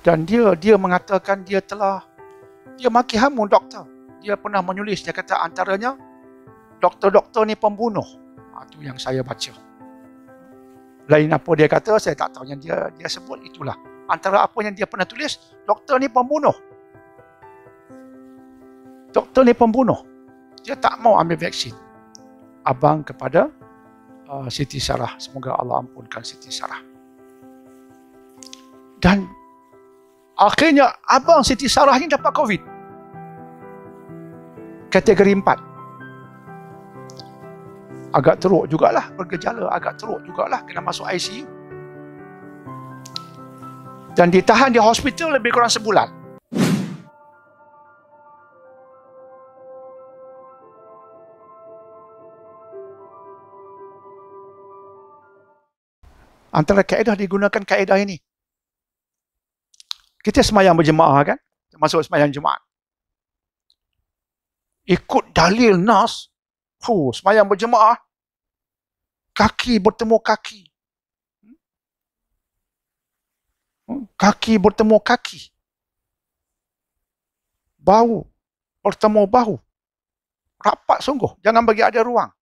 Dan dia mengatakan dia maki hamun doktor. Dia pernah menulis, dia kata antaranya doktor-doktor ni pembunuh. Itu yang saya baca. Lain apa dia kata, saya tak tahu. Yang dia sebut itulah. Antara apa yang dia pernah tulis, doktor ni pembunuh. Doktor ni pembunuh. Dia tak mau ambil vaksin. Abang kepada Siti Sarah. Semoga Allah ampunkan Siti Sarah. Dan akhirnya abang Siti Sarah ni dapat COVID. Kategori 4. Agak teruk jugalah bergejala, agak teruk jugalah kena masuk ICU. Dan ditahan di hospital lebih kurang sebulan. Antara kaedah digunakan kaedah ini. Kita semayang berjemaah kan? Masuk semayang Jumaat. Ikut dalil nas, semayang berjemaah, kaki bertemu kaki. Kaki bertemu kaki. Bahu bertemu bahu. Rapat sungguh. Jangan bagi ada ruang.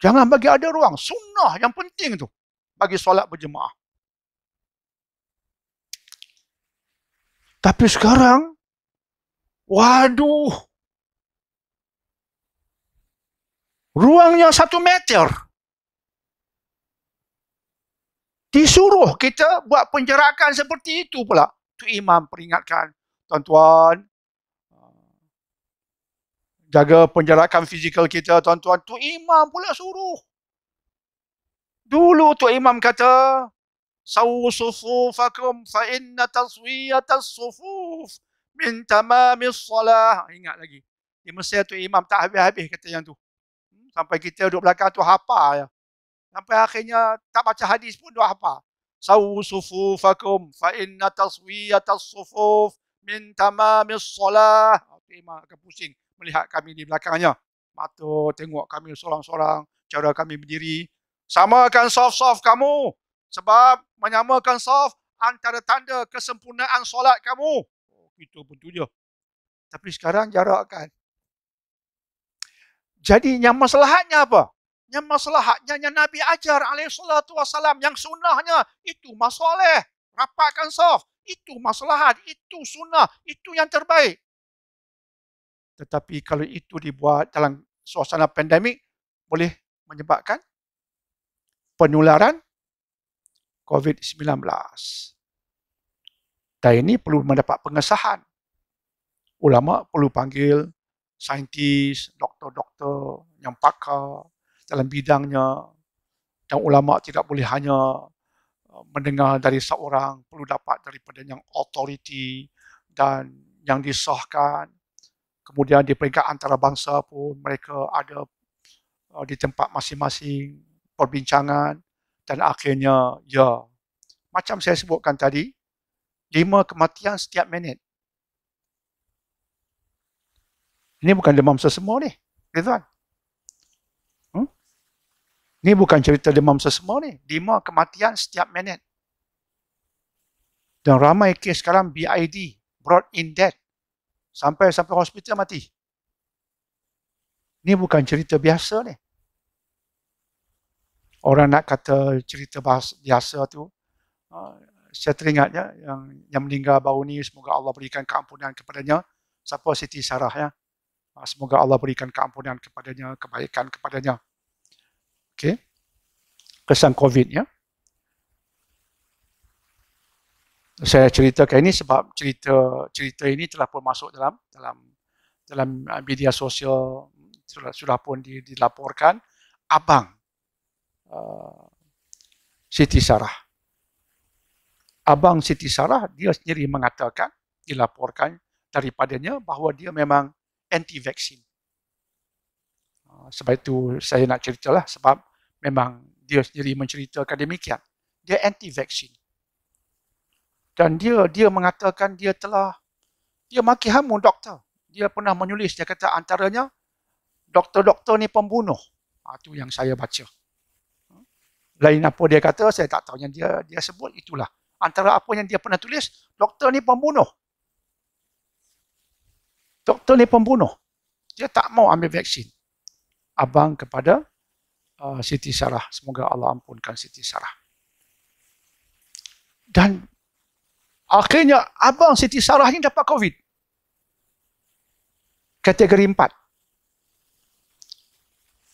Jangan bagi ada ruang. Sunnah yang penting tu bagi solat berjemaah. Tapi sekarang, waduh, ruangnya 1 meter. Disuruh kita buat penjarakan seperti itu pula. Tu imam peringatkan, tuan-tuan, jaga penjarakan fizikal kita, tuan-tuan. Tu imam pula suruh. Dulu tu imam kata, sawu sufufakum fa inna taswiyatas sufuf min tamamis salah. Ingat lagi. Di Mesir tu imam tak habis-habis kata yang tu. Sampai kita duduk belakang tu hafal ya. Sampai akhirnya tak baca hadis pun dah hafal. Sawu sufufakum fa inna taswiyatas sufuf min tamamis salah. Imam akan pusing melihat kami di belakangnya. Mata tengok kami seorang-seorang, cara kami berdiri. Samakan saf-saf kamu. Sebab menyamakan saf antara tanda kesempurnaan solat kamu. Itu pun tu je. Tapi sekarang jarakkan. Jadi yang maslahatnya apa? Yang maslahatnya yang Nabi ajar alaihissalatu wassalam. Yang sunnahnya itu masoleh. Rapatkan saf. Itu maslahat. Itu sunnah. Itu yang terbaik. Tetapi kalau itu dibuat dalam suasana pandemik, boleh menyebabkan penularan COVID-19. Dan ini perlu mendapat pengesahan. Ulama perlu panggil saintis, doktor-doktor yang pakar dalam bidangnya. Dan ulama tidak boleh hanya mendengar dari seorang, perlu dapat daripada yang authority dan yang disahkan. Kemudian di peringkat antarabangsa pun mereka ada di tempat masing-masing perbincangan. Dan akhirnya, ya, macam saya sebutkan tadi, 5 kematian setiap minit. Ini bukan demam sesama ni, Ridwan. Ini bukan cerita demam sesama ni. 5 kematian setiap minit. Dan ramai kes sekarang BID, brought in death. Sampai hospital mati. Ini bukan cerita biasa ni. Orang nak kata cerita biasa tu, saya teringat ya, yang meninggal baru ni, semoga Allah berikan keampunan kepadanya. Siapa? Siti Sarah ya. Semoga Allah berikan keampunan kepadanya, kebaikan kepadanya. Okey. Kesan COVID ya. Saya ceritakan ini sebab cerita ini telah pun masuk dalam media sosial, sudah pun dilaporkan. Abang Siti Sarah. Abang Siti Sarah, dia sendiri mengatakan, dilaporkan daripadanya bahawa dia memang anti-vaksin. Sebab itu saya nak ceritalah, sebab memang dia sendiri menceritakan demikian. Dia anti-vaksin. Dan dia mengatakan dia maki hamun doktor. Dia pernah menulis, dia kata antaranya doktor-doktor ni pembunuh. Itu yang saya baca. Lain apa dia kata, saya tak tahu. Yang dia sebut itulah. Antara apa yang dia pernah tulis, doktor ni pembunuh. Doktor ni pembunuh. Dia tak mau ambil vaksin. Abang kepada Siti Sarah. Semoga Allah ampunkan Siti Sarah. Dan akhirnya abang Siti Sarah ni dapat COVID. Kategori 4.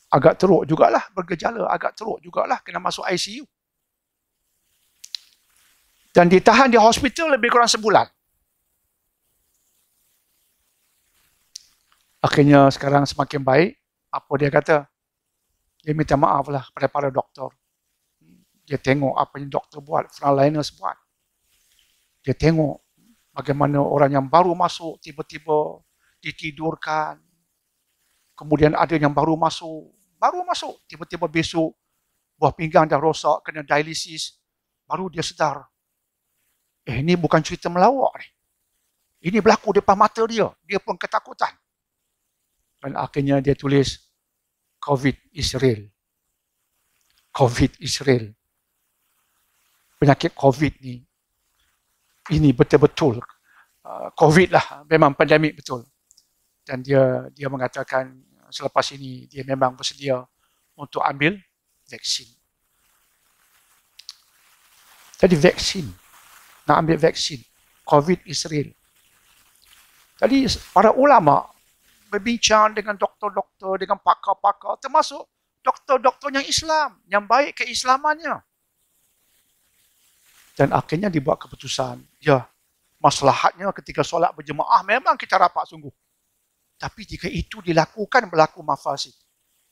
Agak teruk jugalah bergejala, agak teruk jugalah kena masuk ICU. Dan ditahan di hospital lebih kurang sebulan. Akhirnya sekarang semakin baik. Apa dia kata? Dia minta maaf lah pada para doktor. Dia tengok apa yang doktor buat, frontliners buat. Dia tengok bagaimana orang yang baru masuk tiba-tiba ditidurkan. Kemudian ada yang baru masuk, tiba-tiba besok buah pinggang dah rosak, kena dialisis. Baru dia sedar, ini bukan cerita melawak ni. Ini berlaku depan mata dia. Dia pun ketakutan. Dan akhirnya dia tulis, COVID is real. COVID is real. Penyakit COVID ni, ini betul-betul COVID lah, memang pandemik betul. Dan dia mengatakan selepas ini dia memang bersedia untuk ambil vaksin. Jadi vaksin, nak ambil vaksin, COVID is real. Jadi para ulama berbincang dengan doktor-doktor, dengan pakar-pakar, termasuk doktor-doktor yang Islam, yang baik keislamannya. Dan akhirnya dibuat keputusan, ya, maslahatnya ketika solat berjemaah memang kita rapat sungguh. Tapi jika itu dilakukan berlaku mafasid.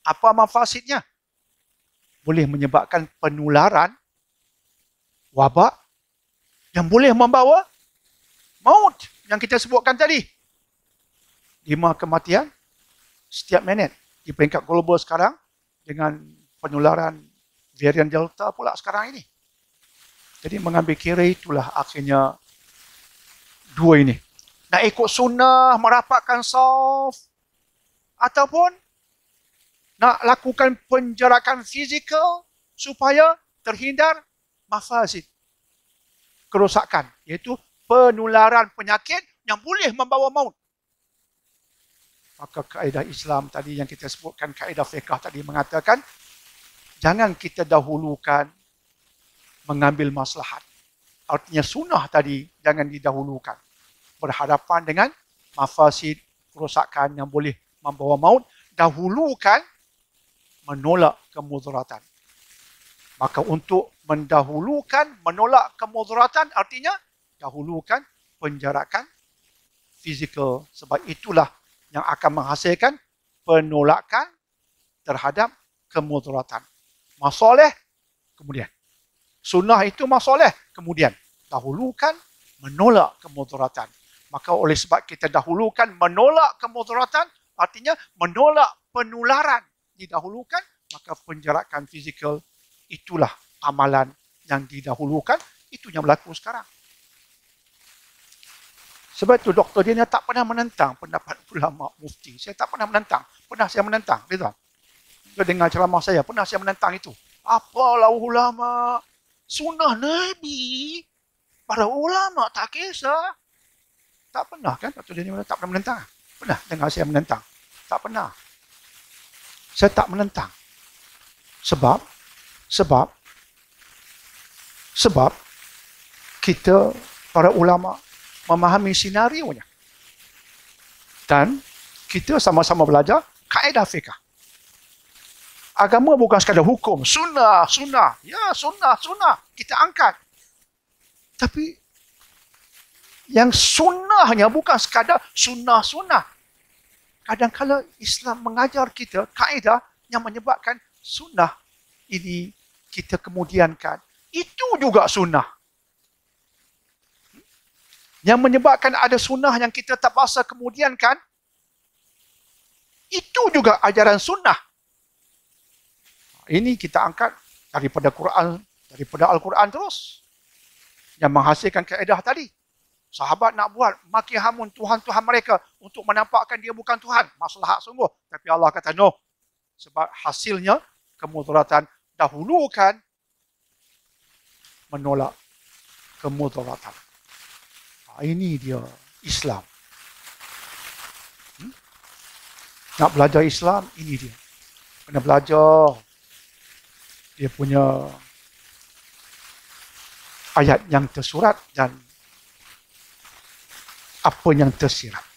Apa mafasidnya? Boleh menyebabkan penularan wabak yang boleh membawa maut yang kita sebutkan tadi. 5 kematian setiap minit di peringkat global sekarang dengan penularan varian Delta pula sekarang ini. Jadi mengambil kira itulah akhirnya dua ini. Nak ikut sunnah, merapatkan saf, ataupun nak lakukan penjarakan fizikal supaya terhindar mafasid, kerosakan, iaitu penularan penyakit yang boleh membawa maut. Maka kaedah Islam tadi yang kita sebutkan, kaedah fiqh tadi mengatakan, jangan kita dahulukan mengambil maslahat. Artinya sunnah tadi jangan didahulukan. Berhadapan dengan mafasid, kerosakan yang boleh membawa maut, dahulukan menolak kemudaratan. Maka untuk mendahulukan menolak kemudaratan artinya dahulukan penjarakan fizikal. Sebab itulah yang akan menghasilkan penolakan terhadap kemudaratan. Masoleh kemudian. Sunnah itu masoleh kemudian. Dahulukan menolak kemudaratan. Maka oleh sebab kita dahulukan menolak kemudaratan, artinya menolak penularan didahulukan, maka penjarakan fizikal itulah amalan yang didahulukan. Itu yang berlaku sekarang. Sebab itu doktor dia tak pernah menentang pendapat ulama mufti. Saya tak pernah menentang. Pernah saya menentang. Dia dengar ceramah saya, pernah saya menentang itu. Apalah ulama? Sunnah Nabi. Para ulama tak kisah. Tak pernah kan? Doktor dia tak pernah menentang. Pernah dengar saya menentang? Tak pernah. Saya tak menentang. Sebab kita para ulama memahami sinarionya. Dan kita sama-sama belajar kaedah fiqh. Agama bukan sekadar hukum. Sunnah. Ya, sunnah. Kita angkat. Tapi yang sunnahnya bukan sekadar sunnah. Kadang-kadang Islam mengajar kita kaedah yang menyebabkan sunnah ini kita kemudiankan. Itu juga sunnah. Yang menyebabkan ada sunnah yang kita tak paksa kemudiankan. Itu juga ajaran sunnah. Ini kita angkat daripada Quran, daripada Al-Quran terus. Yang menghasilkan kaedah tadi. Sahabat nak buat maki hamun Tuhan-Tuhan mereka untuk menampakkan dia bukan Tuhan. Maslahat sungguh. Tapi Allah kata no. Sebab hasilnya kemudaratan, dahulukan menolak kemudaratan. Ini dia Islam. Nak belajar Islam, ini dia. Kena belajar dia punya ayat yang tersurat dan apa yang tersirat.